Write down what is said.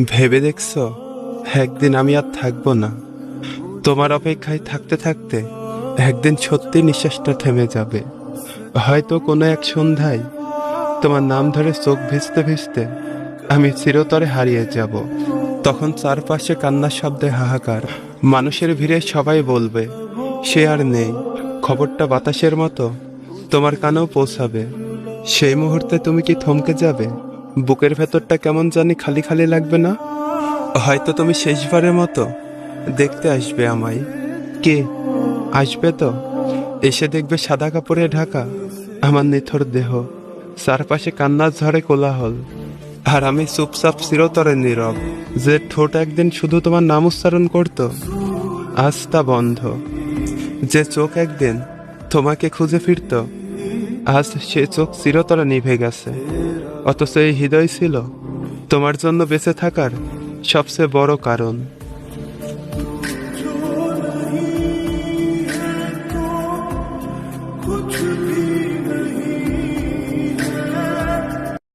ভেবে দেখছো একদিন আমি আর থাকবো না? তোমার অপেক্ষায় থাকতে থাকতে একদিন সত্যি নিঃশ্বাসটা থেমে যাবে। হয়তো কোনো এক সন্ধ্যায় তোমার নাম ধরে চোখ ভিজতে ভিজতে আমি চিরতরে হারিয়ে যাব। তখন চারপাশে কান্নার শব্দে হাহাকার, মানুষের ভিড়ে সবাই বলবে সে আর নেই। খবরটা বাতাসের মতো তোমার কানেও পৌঁছাবে। সেই মুহূর্তে তুমি কি থমকে যাবে? বুকের ভেতরটা কেমন জানি খালি খালি লাগবে না? হয়তো তুমি শেষবারের মতো দেখতে আসবে আমায়। কে আসবে তো? এসে দেখবে সাদা কাপড়ে ঢাকা আমার নিথর দেহ, চারপাশে কান্নার ঝড়ে কোলাহল, আর আমি চুপচাপ চিরতরে নীরব। যে ঠোঁট একদিন শুধু তোমার নাম উচ্চারণ করত, আজ তা বন্ধ। যে চোখ একদিন তোমাকে খুঁজে ফিরত, আজ সে চোখ চিরতরে নিভে গেছে। অথচ এই হৃদয় ছিল তোমার জন্য বেঁচে থাকার সবচেয়ে বড় কারণ। कुछ भी नहीं है।